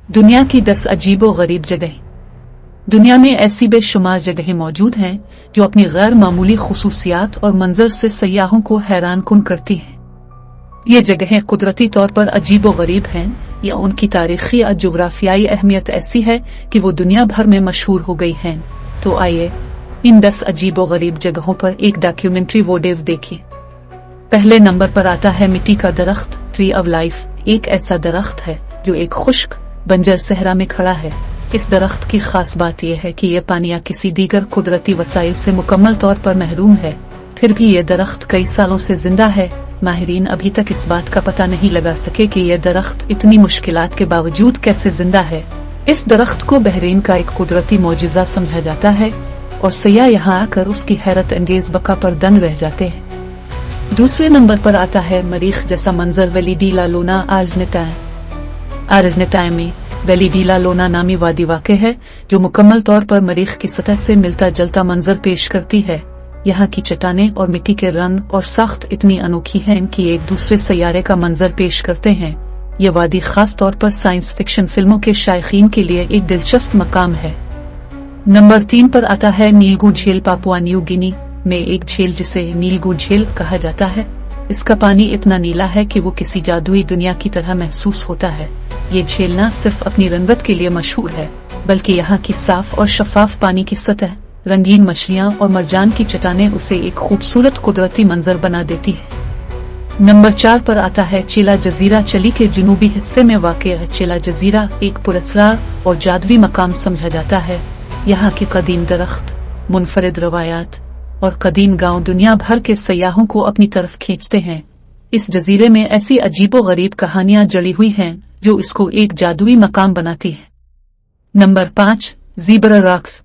दुनिया की 10 अजीबो गरीब जगहें। दुनिया में ऐसी बेशुमार जगहें मौजूद हैं जो अपनी गैर मामूली खुसूसियात और मंजर से सयाहों को हैरान कुन करती हैं। ये जगहें कुदरती तौर पर अजीबो गरीब हैं या उनकी तारीखी और जोग्राफियाई अहमियत ऐसी है कि वो दुनिया भर में मशहूर हो गई हैं। तो आइए इन 10 अजीबो गरीब जगहों पर एक डॉक्यूमेंट्री वोडेव देखिए। पहले नंबर पर आता है मिट्टी का दरख्त, ट्री ऑफ लाइफ। एक ऐसा दरख्त है जो एक खुश्क बंजर सहरा में खड़ा है। इस दरख्त की खास बात यह है कि यह पानी या किसी दीगर कुदरती वसाइल से मुकम्मल तौर पर महरूम है, फिर भी यह दरख्त कई सालों से जिंदा है। माहिरीन अभी तक इस बात का पता नहीं लगा सके कि यह दरख्त इतनी मुश्किलात के बावजूद कैसे जिंदा है। इस दरख्त को बहरीन का एक कुदरती मौजिज़ा समझा जाता है और सयाह यहाँ आकर उसकी हैरत अंगेज बका पर दंग रह जाते हैं। दूसरे नंबर पर आता है मरीख जैसा मंजर वैली डी ला लोना आर्जनेटाई में वैली डी ला लोना नामी वादी वाक़ है जो मुकम्मल तौर पर मरीख की सतह से मिलता जुलता मंजर पेश करती है। यहाँ की चट्टानें और मिट्टी के रंग और साख्त इतनी अनोखी हैं कि एक दूसरे सैयारे का मंजर पेश करते हैं। ये वादी खास तौर पर साइंस फिक्शन फिल्मों के शायकीन के लिए एक दिलचस्प मकाम है। नंबर 3 पर आता है नीलगू झील। पापुआ न्यू गिनी में एक झील जिसे नीलगू झील कहा जाता है। इसका पानी इतना नीला है कि वो किसी जादुई दुनिया की तरह महसूस होता है। ये झील न सिर्फ अपनी रंगत के लिए मशहूर है बल्कि यहाँ की साफ और शफाफ पानी की सतह, रंगीन मछलियाँ और मरजान की चट्टानें उसे एक खूबसूरत कुदरती मंजर बना देती है। नंबर 4 पर आता है चेला जजीरा। चिली के जनूबी हिस्से में वाक़ है चेला जजीरा एक पुरस्कार और जादुई मकाम समझा जाता है। यहाँ के कदीम दरख्त, मुनफरिद रवायात और कदीम गांव दुनिया भर के सयाहों को अपनी तरफ खींचते हैं। इस जजीरे में ऐसी अजीबो गरीब कहानियां जड़ी हुई हैं जो इसको एक जादुई मकाम बनाती है। Number 5 zebra rocks.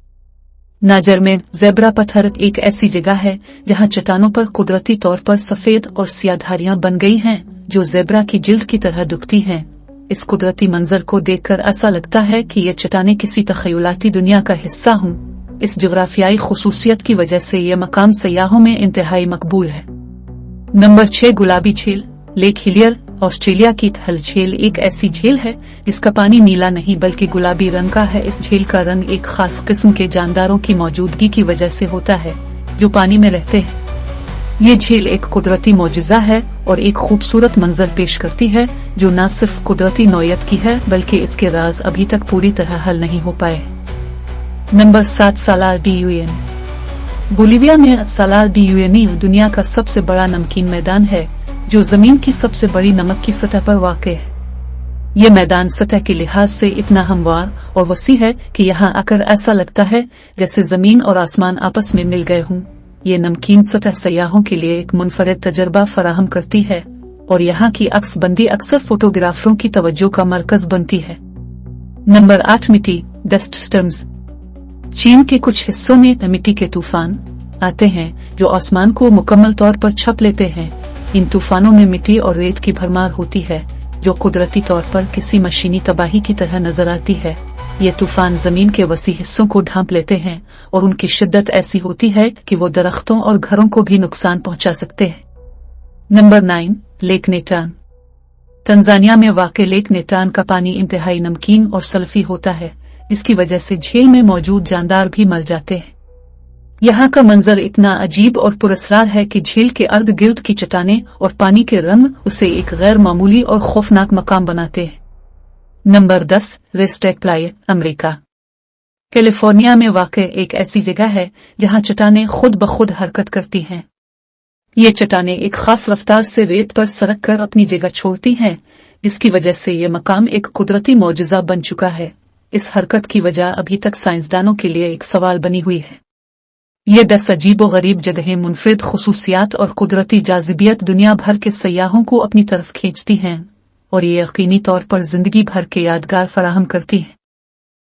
नाजर में ज़ेब्रा पत्थर एक ऐसी जगह है जहां चट्टानों पर कुदरती तौर पर सफेद और सियाह धारियां बन गई हैं जो ज़ेब्रा की जिल्द की तरह दुखती हैं। इस कुदरती मंजर को देखकर ऐसा लगता है कि ये चट्टानें किसी तखयलाती दुनिया का हिस्सा हों। इस जोग्राफियाई खुसूसियत की वजह से यह मकाम सयाहों में इंतहाई मकबूल है। नंबर 6 गुलाबी झील। लेक हिलियर ऑस्ट्रेलिया की थल झील एक ऐसी झील है जिसका पानी नीला नहीं बल्कि गुलाबी रंग का है। इस झील का रंग एक खास किस्म के जानदारों की मौजूदगी की वजह से होता है जो पानी में रहते हैं। ये झील एक कुदरती मौजिज़ा है और एक खूबसूरत मंजर पेश करती है जो न सिर्फ कुदरती नौयत की है बल्कि इसके राज अभी तक पूरी तरह हल नहीं हो पाए। Number 7 Salar de UN. Bolivia में सालार डी यूएनी दुनिया का सबसे बड़ा नमकीन मैदान है जो जमीन की सबसे बड़ी नमक की सतह पर वाक़ है। ये मैदान सतह के लिहाज से इतना हमवार और वसी है कि यहाँ आकर ऐसा लगता है जैसे जमीन और आसमान आपस में मिल गए हों। ये नमकीन सतह सयाहों के लिए एक मुनफरिद तजर्बा फराहम करती है और यहाँ की अक्सबंदी अक्सर फोटोग्राफरों की तवज्जो का मरकज बनती है। नंबर 8 मिट्टी डस्ट स्टर्म्स। चीन के कुछ हिस्सों में मिट्टी के तूफान आते हैं जो आसमान को मुकम्मल तौर पर छप लेते हैं। इन तूफानों में मिट्टी और रेत की भरमार होती है जो कुदरती तौर पर किसी मशीनी तबाही की तरह नजर आती है। ये तूफान जमीन के वसी हिस्सों को ढांप लेते हैं और उनकी शिद्दत ऐसी होती है कि वो दरख्तों और घरों को भी नुकसान पहुंचा सकते हैं। Number 9 lake नेत्रान। तंजानिया में वाक़ लेक नेत्रान का पानी इंतहाई नमकीन और सल्फी होता है। इसकी वजह से झील में मौजूद जानदार भी मर जाते हैं। यहाँ का मंजर इतना अजीब और पुरस्कार है कि झील के अर्द गिर्द की चट्टानें और पानी के रंग उसे एक गैर मामूली और खौफनाक मकाम बनाते हैं। नंबर 10 रेस्टेक प्लाय अमेरिका। कैलिफोर्निया में वाक़ एक ऐसी जगह है जहाँ चट्टानें खुद ब खुद हरकत करती हैं। ये चट्टानें एक खास रफ्तार से रेत पर सरक कर अपनी जगह छोड़ती हैं जिसकी वजह से ये मकाम एक कुदरती मौजिज़ा बन चुका है। इस हरकत की वजह अभी तक साइंसदानों के लिए एक सवाल बनी हुई है। ये 10 अजीबो गरीब जगहें मुनफरिद खुसूसियात और कुदरती जाज़िबियत दुनिया भर के सयाहों को अपनी तरफ खींचती हैं और ये यकीनी तौर पर जिंदगी भर के यादगार फराहम करती हैं।